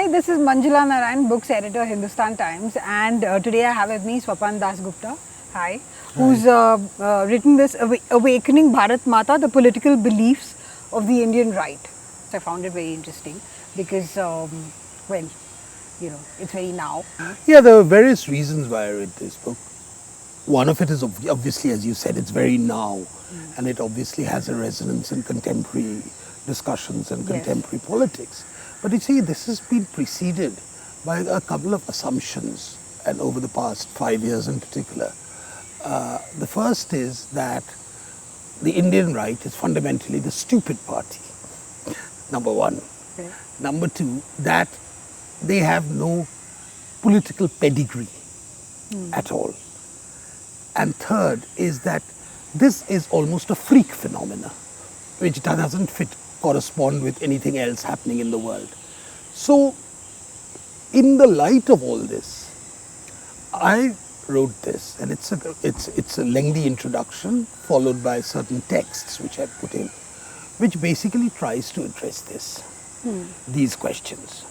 Hi, this is Manjula Narayan, books editor, Hindustan Times, and today I have with me Swapan Dasgupta. Hi, who's written this Awakening Bharat Mata, the political beliefs of the Indian right. So I found it very interesting because, well, you know, it's very now. Yeah, there are various reasons why I read this book. One of it is obviously, as you said, it's very now, and it obviously has a resonance in contemporary discussions and contemporary politics. But you see, this has been preceded by a couple of assumptions, and over the past 5 years in particular. The first is that the Indian right is fundamentally the stupid party, number one. Okay. Number two, that they have no political pedigree at all. And third is that this is almost a freak phenomena, which doesn't correspond with anything else happening in the world. So, in the light of all this, I wrote this, and it's a lengthy introduction followed by certain texts which I put in, which basically tries to address these questions.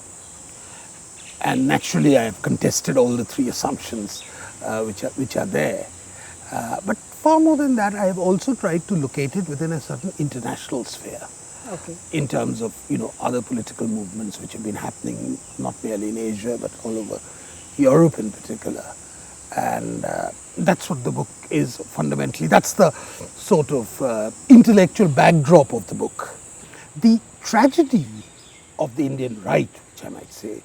And naturally, I have contested all the three assumptions which are there. But far more than that, I have also tried to locate it within a certain international sphere. Okay. In terms of other political movements which have been happening not merely in Asia but all over Europe in particular. And that's what the book is fundamentally. That's the sort of intellectual backdrop of the book. The tragedy of the Indian right, which I might say,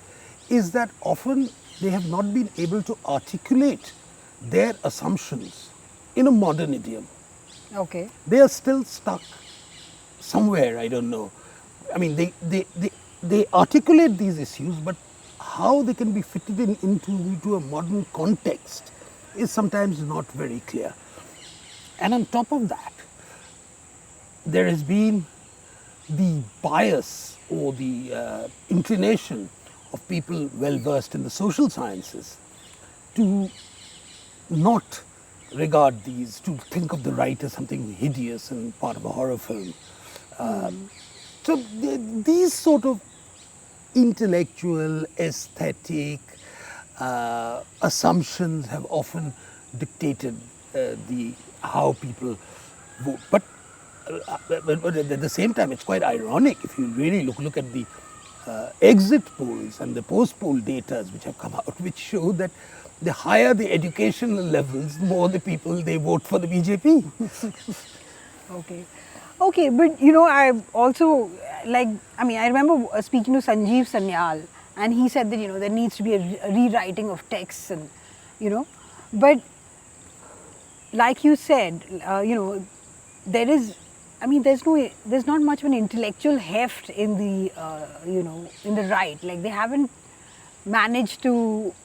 is that often they have not been able to articulate their assumptions in a modern idiom. Okay. They are still stuck somewhere, I don't know. I mean, they articulate these issues, but how they can be fitted into a modern context is sometimes not very clear. And on top of that, there has been the bias or the inclination of people well versed in the social sciences to not regard these, to think of the right as something hideous and part of a horror film. So these sort of intellectual, aesthetic assumptions have often dictated how people vote. But at the same time, it's quite ironic if you really look at the exit polls and the post-poll data which have come out, which show that the higher the educational levels, the more the people they vote for the BJP. Okay. Okay, but I also I remember speaking to Sanjeev Sanyal, and he said that there needs to be a rewriting of texts, and but like you said, there is, there's not much of an intellectual heft in the in the right. Like they haven't managed to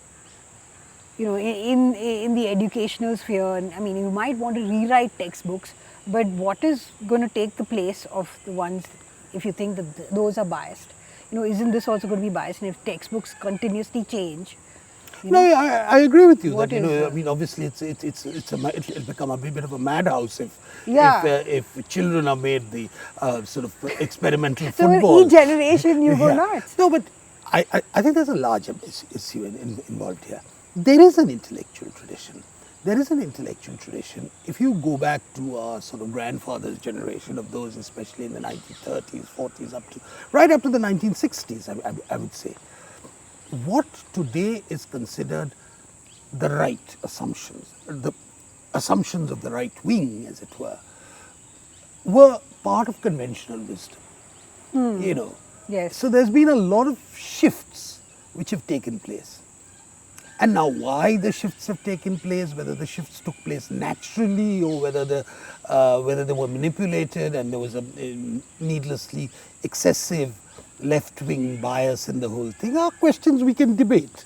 in the educational sphere. I mean, you might want to rewrite textbooks, but what is going to take the place of the ones, if you think that those are biased? Isn't this also going to be biased? And if textbooks continuously change, No, I agree with you. What That is I mean, obviously, it'll become a bit of a madhouse Yeah. if children are made the sort of experimental so with football. each generation you go nuts. No, but I think there's a larger issue involved here. There is an intellectual tradition. There is an intellectual tradition. If you go back to our sort of grandfather's generation of those, especially in the 1930s, 40s, right up to the 1960s, I would say, what today is considered the right assumptions, the assumptions of the right wing, as it were part of conventional wisdom. Yes. So there's been a lot of shifts which have taken place. And now why the shifts have taken place, whether the shifts took place naturally or whether they were manipulated and there was a needlessly excessive left-wing bias in the whole thing, are questions we can debate.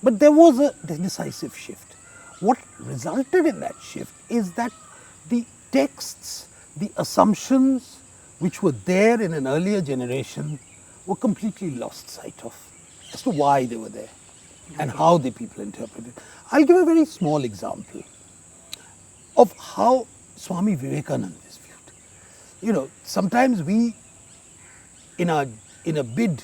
But there was a decisive shift. What resulted in that shift is that the texts, the assumptions which were there in an earlier generation were completely lost sight of as to why they were there and how the people interpreted it. I'll give a very small example of how Swami Vivekananda is viewed. Sometimes we, in a bid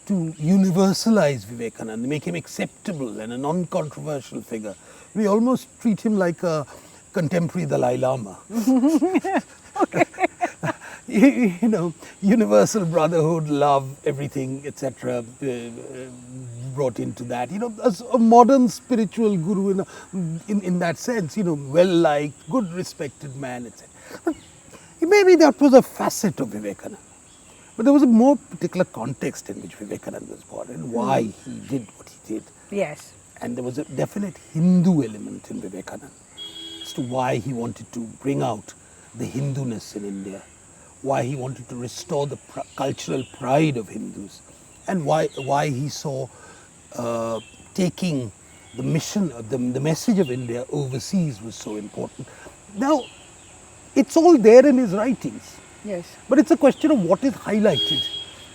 to universalize Vivekananda, make him acceptable and a non-controversial figure. We almost treat him like a contemporary Dalai Lama. You know, universal brotherhood, love, everything, etc. Brought into that. You know, as a modern spiritual guru in that sense. You know, well-liked, good, respected man, etc. But maybe that was a facet of Vivekananda. But there was a more particular context in which Vivekananda was born and why he did what he did. Yes. And there was a definite Hindu element in Vivekananda as to why he wanted to bring out the Hinduness in India, why he wanted to restore the cultural pride of Hindus, and why he saw taking the mission, the message of India overseas was so important. Now, it's all there in his writings. Yes. But it's a question of what is highlighted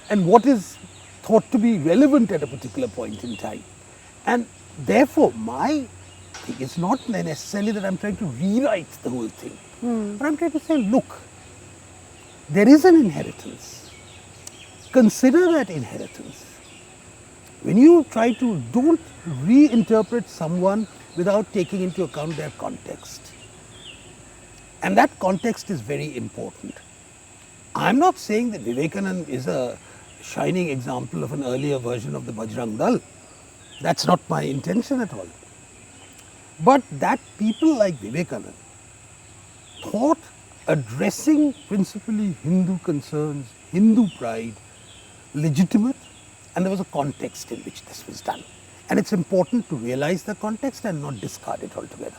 and what is thought to be relevant at a particular point in time. And therefore, my thing is not necessarily that I'm trying to rewrite the whole thing, but I'm trying to say, look, there is an inheritance. Consider that inheritance. When you try to, don't reinterpret someone without taking into account their context. And that context is very important. I'm not saying that Vivekananda is a shining example of an earlier version of the Bajrang Dal. That's not my intention at all. But that people like Vivekananda thought addressing principally Hindu concerns, Hindu pride, legitimate, and there was a context in which this was done. And it's important to realize the context and not discard it altogether.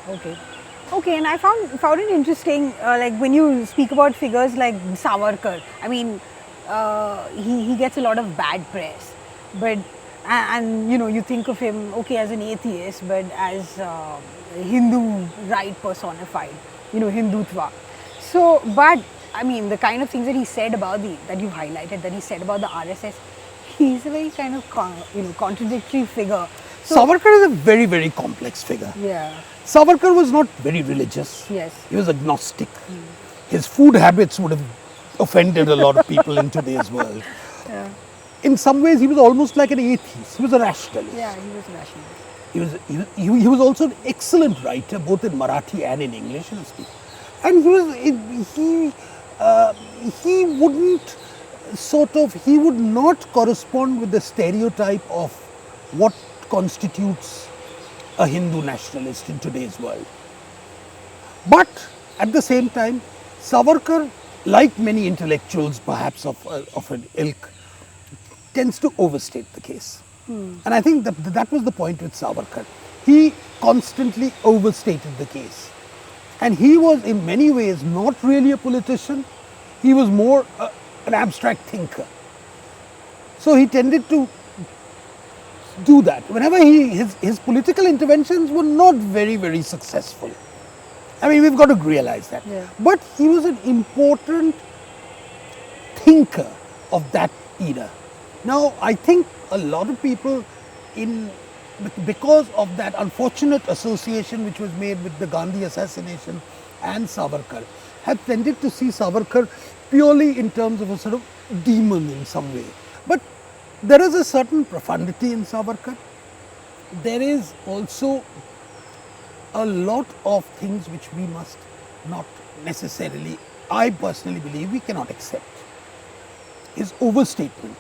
Okay. Okay, and I found it interesting, like when you speak about figures like Savarkar. I mean, he gets a lot of bad press, but and you know, you think of him as an atheist, but as Hindu right personified, Hindutva. So, but I mean, the kind of things that he said about that you've highlighted, that he said about the RSS, he's a very kind of contradictory figure. So, Savarkar is a very, very complex figure. Yeah. Savarkar was not very religious. Yes. He was agnostic. His food habits would have offended a lot of people in today's world. Yeah. In some ways, he was almost like an atheist. He was a rationalist. Yeah, he was a rationalist. He was also an excellent writer, both in Marathi and in English. And he wouldn't he would not correspond with the stereotype of what constitutes a Hindu nationalist in today's world. But at the same time, Savarkar, like many intellectuals perhaps of an ilk, tends to overstate the case. And I think that was the point with Savarkar. He constantly overstated the case. And he was in many ways not really a politician. He was more an abstract thinker. So he tended to do that. Whenever his political interventions were not very, very successful. I mean, we've got to realize that. Yeah. But he was an important thinker of that era. Now, I think a lot of people, because of that unfortunate association which was made with the Gandhi assassination and Savarkar, have tended to see Savarkar purely in terms of a sort of demon in some way. But there is a certain profundity in Savarkar. There is also a lot of things which we must not necessarily, I personally believe, we cannot accept. His overstatement.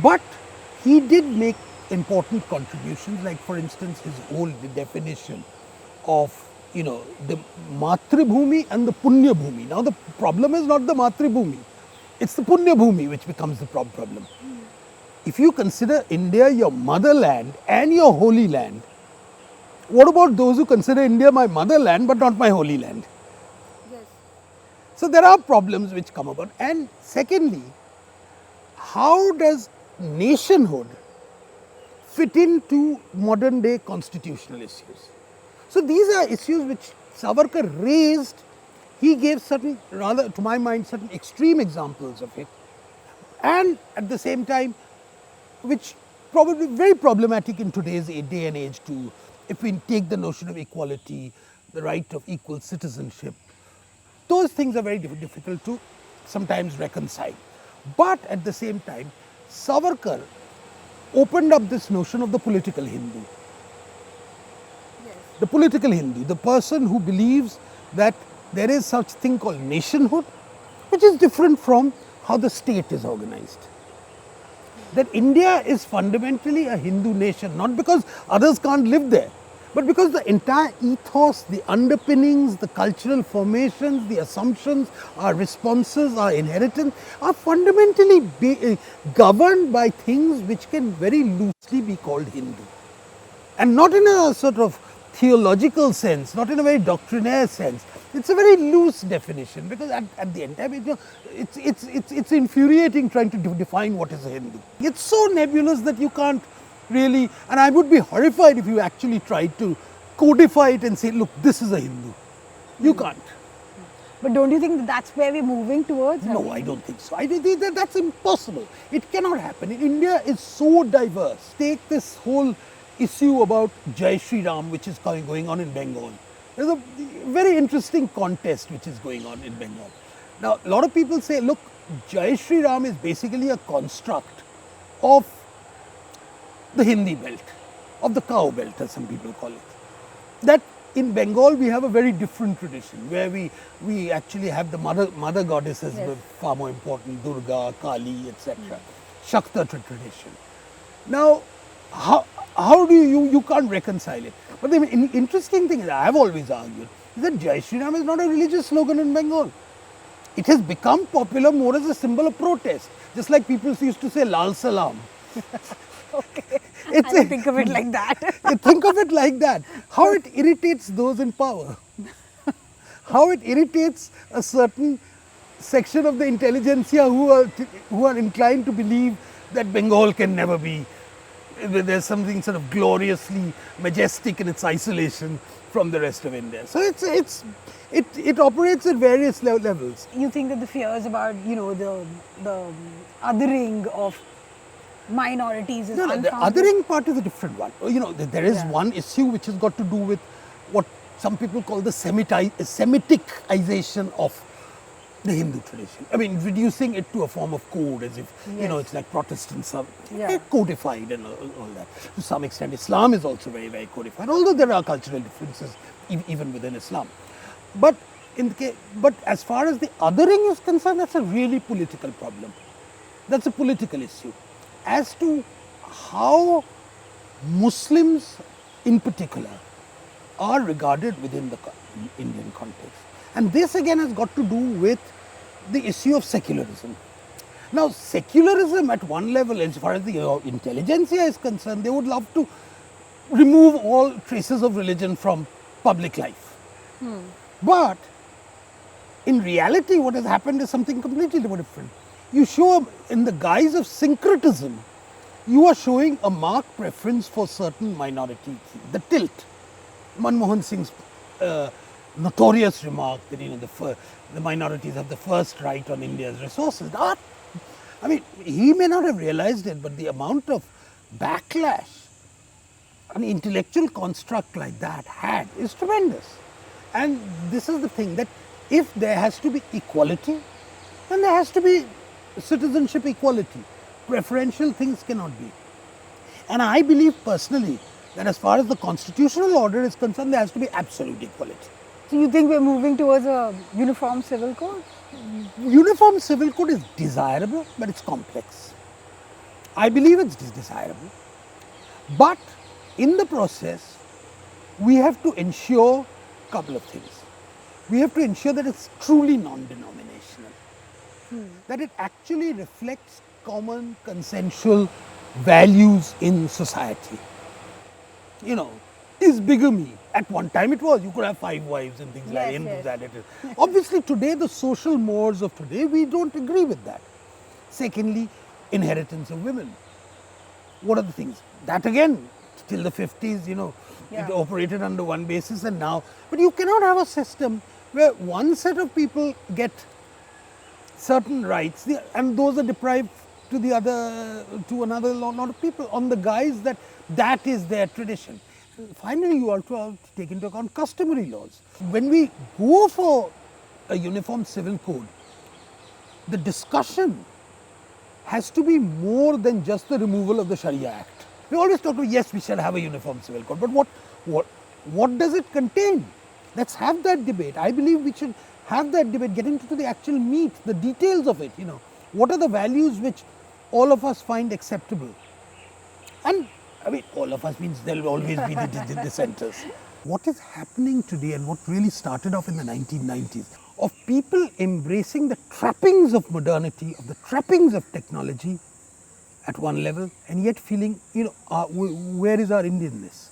But he did make important contributions, like for instance his whole definition of the Matribhumi and the Punya Bhumi. Now the problem is not the Matribhumi, it's the Punya Bhumi which becomes the problem. If you consider India your motherland and your holy land, what about those who consider India my motherland but not my holy land? Yes. So there are problems which come about. And secondly, how does nationhood fit into modern day constitutional issues? So these are issues which Savarkar raised. He gave certain, rather to my mind, certain extreme examples of it. And at the same time, which probably very problematic in today's day and age too, if we take the notion of equality, the right of equal citizenship. Those things are very difficult to sometimes reconcile. But at the same time, Savarkar opened up this notion of the political Hindu. The political Hindu, the person who believes that there is such thing called nationhood, which is different from how the state is organized. That India is fundamentally a Hindu nation, not because others can't live there, but because the entire ethos, the underpinnings, the cultural formations, the assumptions, our responses, our inheritance are fundamentally governed by things which can very loosely be called Hindu. And not in a sort of theological sense, not in a very doctrinaire sense. It's a very loose definition, because at the end of it, it's infuriating trying to define what is a Hindu. It's so nebulous that you can't really, and I would be horrified if you actually tried to codify it and say, look, this is a Hindu. You can't. But don't you think that that's where we're moving towards? No, I don't think so. I think that that's impossible. It cannot happen. India is so diverse. Take this whole issue about Jai Shri Ram, which is going on in Bengal. There's a very interesting contest which is going on in Bengal. Now, a lot of people say, look, Jai Shri Ram is basically a construct of the Hindi belt, of the cow belt, as some people call it. That in Bengal we have a very different tradition, where we actually have the mother goddesses, Yes. far more important, Durga, Kali, etc. Shakta tradition. Now, how do you can't reconcile it? But the interesting thing is, I have always argued, is that Jai Shri Ram is not a religious slogan in Bengal. It has become popular more as a symbol of protest, just like people used to say Lal Salam. Okay. I didn't think of it like that. You think of it like that. How it irritates those in power. How it irritates a certain section of the intelligentsia who are inclined to believe that Bengal can never be. There's something sort of gloriously majestic in its isolation from the rest of India. So it operates at various levels. You think that the fears about, the othering of minorities is No, the unfounded? othering part is a different one. There is one issue which has got to do with what some people call the Semiticization of the Hindu tradition. I mean, reducing it to a form of code, as if, it's like Protestants are codified and all that. To some extent, Islam is also very, very codified, although there are cultural differences even within Islam. But as far as the othering is concerned, that's a really political problem. That's a political issue. As to how Muslims in particular are regarded within the Indian context. And this again has got to do with the issue of secularism. Now, secularism at one level, as far as the intelligentsia is concerned, they would love to remove all traces of religion from public life. But in reality, what has happened is something completely different. You show, in the guise of syncretism, you are showing a marked preference for certain minority, the tilt. Manmohan Singh's notorious remark that the minorities have the first right on India's resources. I mean, he may not have realized it, but the amount of backlash an intellectual construct like that had is tremendous. And this is the thing, that if there has to be equality, then there has to be citizenship equality. Preferential things cannot be. And I believe personally that as far as the constitutional order is concerned, there has to be absolute equality. So you think we're moving towards a uniform civil code? Uniform civil code is desirable, but it's complex. I believe it's desirable. But in the process, we have to ensure a couple of things. We have to ensure that it's truly non-denominational, that it actually reflects common consensual values in society. Is bigamy? At one time it was. You could have 5 wives and things like that. Obviously today, the social mores of today, we don't agree with that. Secondly, inheritance of women. What are the things? That again, till the 50s, it operated under one basis, and now. But you cannot have a system where one set of people get certain rights and those are deprived to another lot of people on the guise that is their tradition. Finally, you also have to take into account customary laws. When we go for a uniform civil code, the discussion has to be more than just the removal of the Sharia Act. We always talk about, yes, we shall have a uniform civil code, but what does it contain? Let's have that debate. I believe we should have that debate, get into the actual meat, the details of it, What are the values which all of us find acceptable? And I mean, all of us means there will always be the dissenters. What is happening today and what really started off in the 1990s of people embracing the trappings of modernity, of the trappings of technology at one level, and yet feeling, where is our Indianness?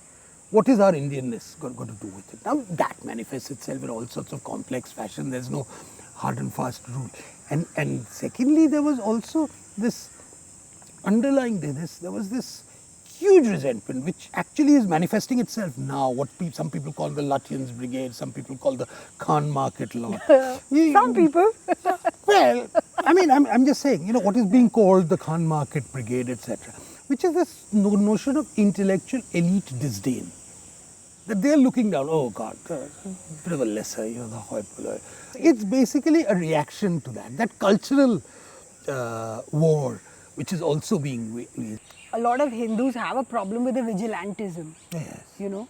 What is our Indianness got to do with it? Now that manifests itself in all sorts of complex fashion. There's no hard and fast rule. And secondly, there was also this underlying this, there was this huge resentment which actually is manifesting itself now, what some people call the Lutyens Brigade, some people call the Khan Market lot. Some people. Well, I mean, I'm just saying, what is being called the Khan Market Brigade, etc., which is this notion of intellectual elite disdain. That they're looking down, oh God, bit of a lesser, the hoi polloi. It's basically a reaction to that cultural war, which is also being waged. A lot of Hindus have a problem with the vigilantism. Yes. So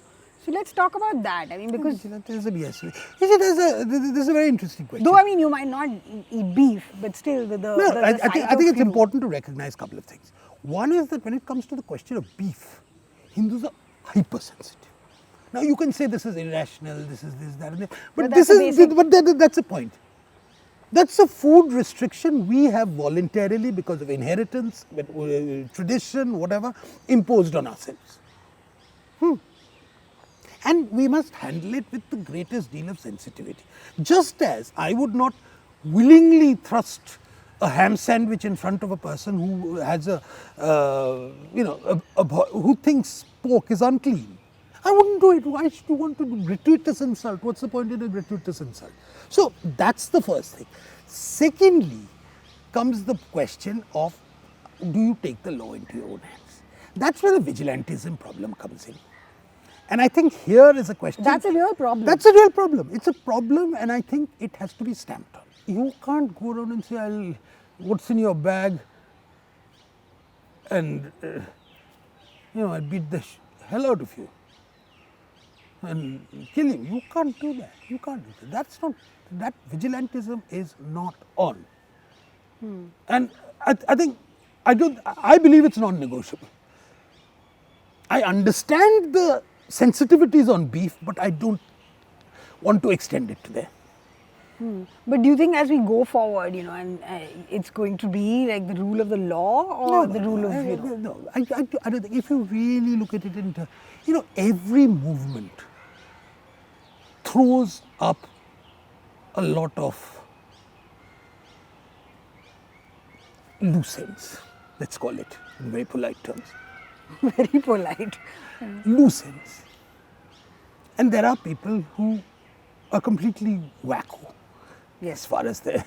let's talk about that. I mean, because Vigilantism, yes. This is a very interesting question. though, I mean, you might not eat beef, but still I think it's important to recognize a couple of things. One is that when it comes to the question of beef, Hindus are hypersensitive. Now you can say this is irrational, this is this, that, and that, but that's a point. That's a food restriction we have voluntarily, because of inheritance, tradition, whatever, imposed on ourselves. And we must handle it with the greatest deal of sensitivity. Just as I would not willingly thrust a ham sandwich in front of a person who has who thinks pork is unclean. I wouldn't do it. Why should you want to do gratuitous insult? What's the point in a gratuitous insult? So that's the first thing. Secondly, comes the question of, do you take the law into your own hands? That's where the vigilantism problem comes in. And I think here is a question. That's a real problem. That's a real problem. It's a problem, and I think it has to be stamped on. You can't go around and say, what's in your bag? And, I'll beat the hell out of you and kill him. You can't do that. You can't do that. That's not, that vigilantism is not on. And I believe it's non-negotiable. I understand the sensitivities on beef, but I don't want to extend it to there. But do you think as we go forward, and it's going to be like the rule of the law or the rule of, No, I don't think. If you really look at it every movement throws up a lot of loose ends, let's call it in very polite terms. very polite. Loose ends. And there are people who are completely wacko as far as their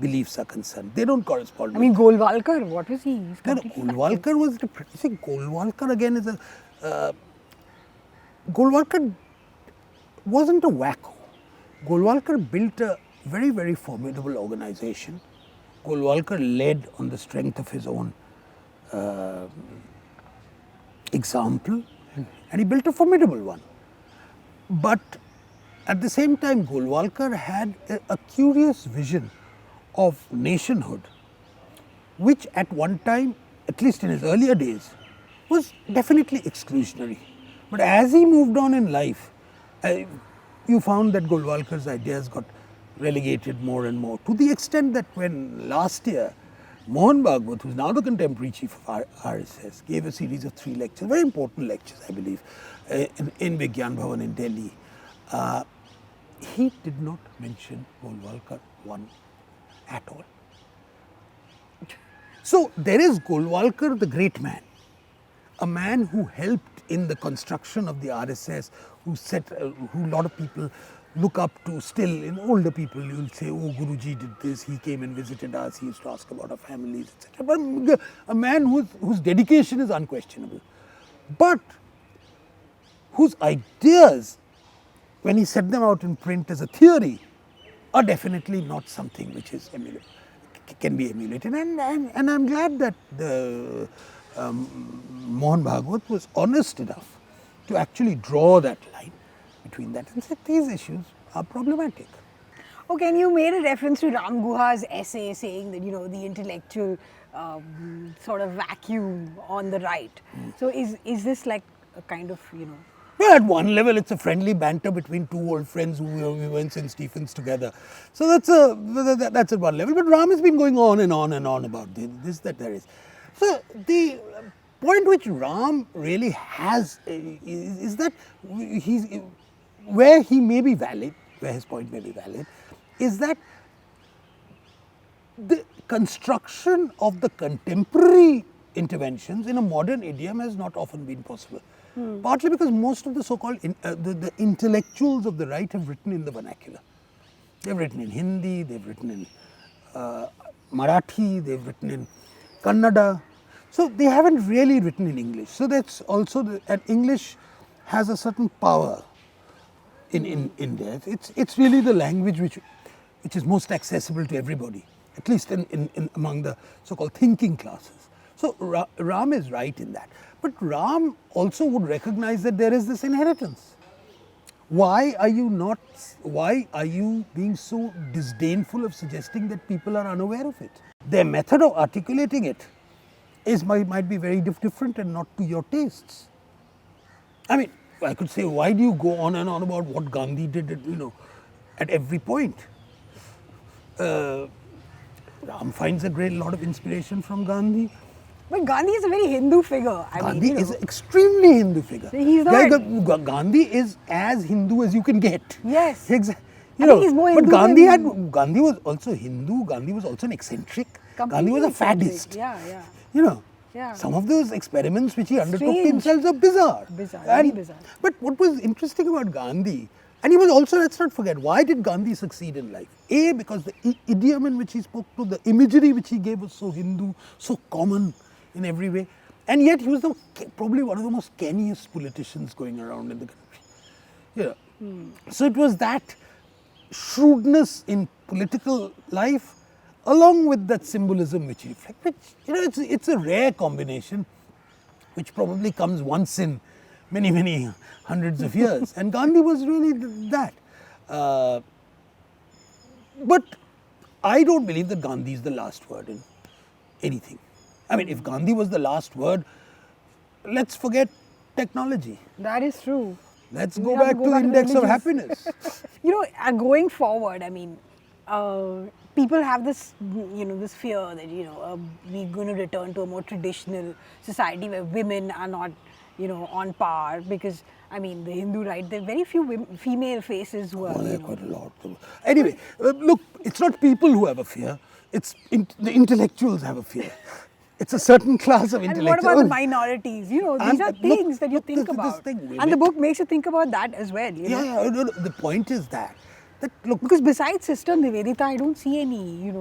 beliefs are concerned. They don't correspond. I mean, Golwalkar, what was he? Golwalkar was, Golwalkar again is Golwalkar wasn't a wacko. Golwalkar built a very, very formidable organization. Golwalkar led on the strength of his own example, and he built a formidable one. But at the same time, Golwalkar had a curious vision of nationhood, which at one time, at least in his earlier days, was definitely exclusionary. But as he moved on in life, you found that Golwalkar's ideas got relegated more and more, to the extent that when last year Mohan Bhagwat, who is now the contemporary chief of RSS, gave a series of 3 lectures, very important lectures, I believe, in Vigyan Bhavan in Delhi. He did not mention Golwalkar one at all. So there is Golwalkar, the great man, a man who helped in the construction of the RSS, who a lot of people look up to still. In older people, you will say, oh, Guruji did this, he came and visited us, he used to ask about our families, etc. But a man whose dedication is unquestionable, but whose ideas, when he set them out in print as a theory, are definitely not something which is emulable. can be emulated. And I'm glad that the Mohan Bhagwat was honest enough to actually draw that line between that and said these issues are problematic. Okay, and you made a reference to Ram Guha's essay saying that, the intellectual sort of vacuum on the right. So is this like a kind of, Well, at one level, it's a friendly banter between two old friends who we went St. Stephen's together. So that's at one level. But Ram has been going on and on and on about this, that, there is. So the point which Ram really has is that where he may be valid, where his point may be valid, is that the construction of the contemporary interventions in a modern idiom has not often been possible. Partly because most of the so-called the intellectuals of the right have written in the vernacular. They've written in Hindi, they've written in Marathi, they've written in Kannada. So they haven't really written in English. So that's also and English has a certain power in India. It's really the language which is most accessible to everybody, at least in among the so-called thinking classes. So Ram is right in that. But Ram also would recognize that there is this inheritance. Why are you being so disdainful of suggesting that people are unaware of it? Their method of articulating it might be very different and not to your tastes. I mean, I could say, why do you go on and on about what Gandhi did at every point? Ram finds a great lot of inspiration from Gandhi. But Gandhi is a very Hindu figure. Gandhi is an extremely Hindu figure. He's not. Gandhi is as Hindu as you can get. Yes. Exactly. I think he's more Hindu But Gandhi was also Hindu. Gandhi was also an eccentric. Gandhi was a faddist. Yeah. Some of those experiments which he undertook Strange. themselves are bizarre. Very bizarre. But what was interesting about Gandhi, and he was also, let's not forget, why did Gandhi succeed in life? A, because the idiom in which he spoke to, the imagery which he gave was so Hindu, so common in every way. And yet he was probably one of the most canniest politicians going around in the country. So it was that shrewdness in political life, along with that symbolism which he reflected, which, it's a rare combination, which probably comes once in many, many hundreds of years. And Gandhi was really that. But I don't believe that Gandhi is the last word in anything. I mean, if Gandhi was the last word, let's forget technology. That is true. Let's go back to the index of happiness. Going forward, I mean, people have this, this fear that, we're going to return to a more traditional society where women are not, on par, because, I mean, the Hindu right, there are very few female faces who are, there are quite a lot. Anyway, look, it's not people who have a fear, it's the intellectuals have a fear. It's a certain class of intellectuals. And what about the minorities? These are things that you think about. And the book makes you think about that as well. Yeah, the point is that look. Because besides Sister Nivedita, I don't see any,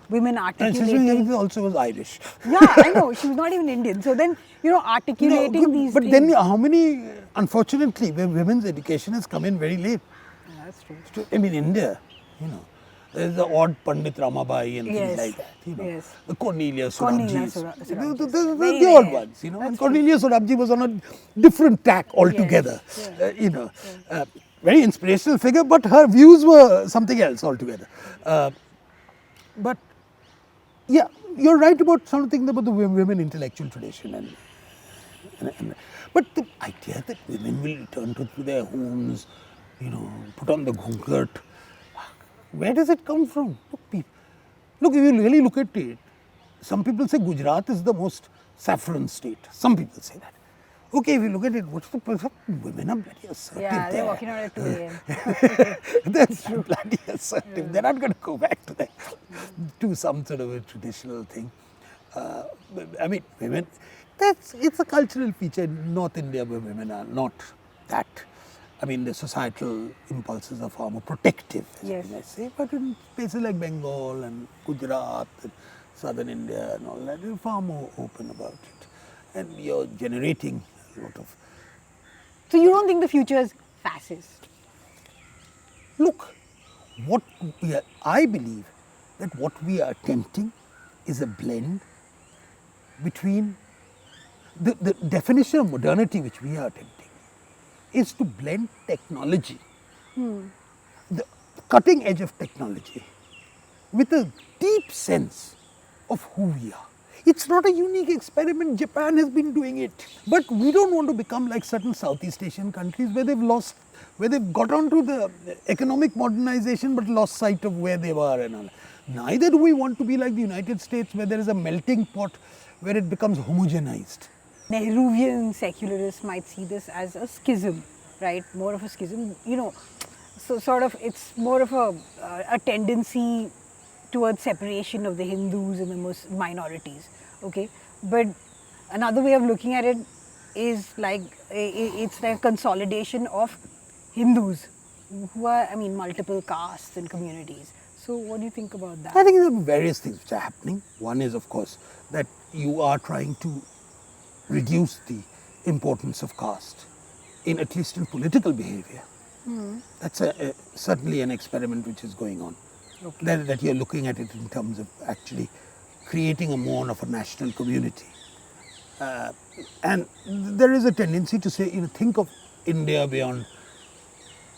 women articulating. And Sister Nivedita also was Irish. Yeah, I know. She was not even Indian. So then, articulating these but things. Then how many, unfortunately, where women's education has come in very late. Yeah, that's true. I mean, India, there's the odd Pandit Ramabai and things like that. Yes. The Cornelia Sorabjis. The odd ones, And Cornelia Sorabji was on a different tack altogether. Yes. Very inspirational figure, but her views were something else altogether. But yeah, you're right about something about the women intellectual tradition, but the idea that women will return to their homes, put on the ghungat. Where does it come from? Look, if you really look at it, some people say Gujarat is the most saffron state. Some people say that. Okay, if you look at it, what's the person? Women are bloody assertive. Yeah, they're there. walking around at 2 a.m. That's bloody assertive. Yeah. They're not going to go back to some sort of a traditional thing. I mean, women, it's a cultural feature in North India where women are not that. I mean, the societal impulses are far more protective, as I say. But in places like Bengal and Gujarat and southern India and all that, you're far more open about it. And you're generating a lot of... So you don't think the future is fascist? Look, I believe that what we are attempting is a blend between the definition of modernity which we are attempting is to blend technology, the cutting edge of technology, with a deep sense of who we are. It's not a unique experiment. Japan has been doing it. But we don't want to become like certain Southeast Asian countries where they've got onto the economic modernization but lost sight of where they were and all. Neither do we want to be like the United States where there is a melting pot where it becomes homogenized. Nehruvian secularists might see this as a schism, right? More of a schism, so sort of it's more of a tendency towards separation of the Hindus and the minorities, okay? But another way of looking at it is like, it's like a consolidation of Hindus who are, multiple castes and communities. So what do you think about that? I think there are various things which are happening. One is, of course, that you are trying to reduce the importance of caste, at least in political behavior. That's certainly an experiment which is going on. Okay. That you're looking at it in terms of actually creating a more of a national community. And there is a tendency to say, think of India beyond,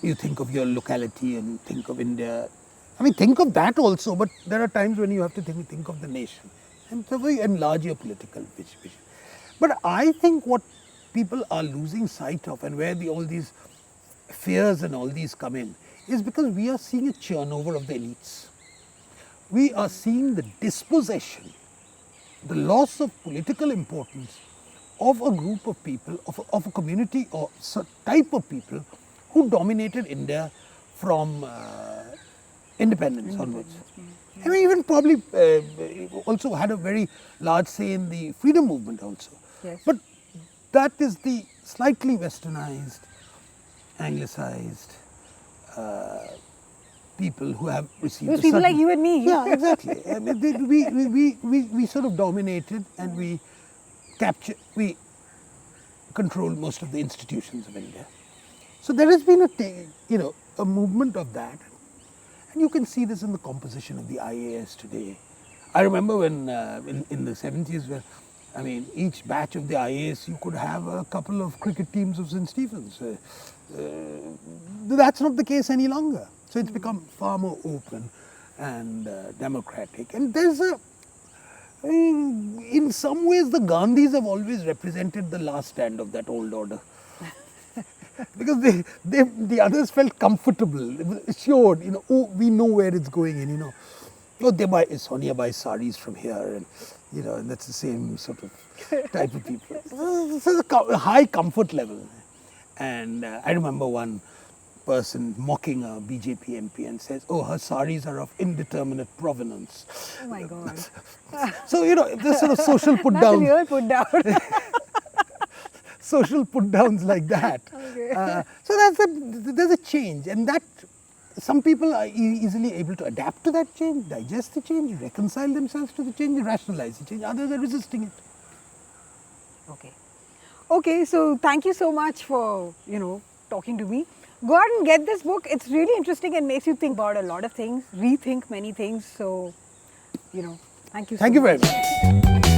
you think of your locality and think of India. Think of that also, but there are times when you have to think of the nation and so we enlarge your political vision. But I think what people are losing sight of and where all these fears and all these come in is because we are seeing a churn over of the elites. We are seeing the dispossession, the loss of political importance of a group of people, of a community or type of people who dominated India from independence onwards. Even probably also had a very large say in the freedom movement also. Yes. But that is the slightly westernized, anglicized people who have received. Those people like you and me. Yeah, exactly. We sort of dominated and we controlled most of the institutions of India. So there has been a movement of that, and you can see this in the composition of the IAS today. I remember when in the 70s, where each batch of the IAS you could have a couple of cricket teams of St. Stephen's. That's not the case any longer. So it's become far more open and democratic. And there's in some ways, the Gandhis have always represented the last stand of that old order. Because the others felt comfortable, assured, we know where it's going and, Sonia buys saris from here and, and that's the same sort of type of people. So a high comfort level. And I remember one person mocking a BJP MP and says, her saris are of indeterminate provenance. Oh my God. So, this sort of social put That's down. a real put down. Social put downs like that. Okay. So there's a change, and that some people are easily able to adapt to that change, digest the change, reconcile themselves to the change, rationalize the change. Others are resisting it. Okay, so thank you so much for, talking to me. Go out and get this book. It's really interesting and makes you think about a lot of things, rethink many things. So, thank you so much. Thank you very much.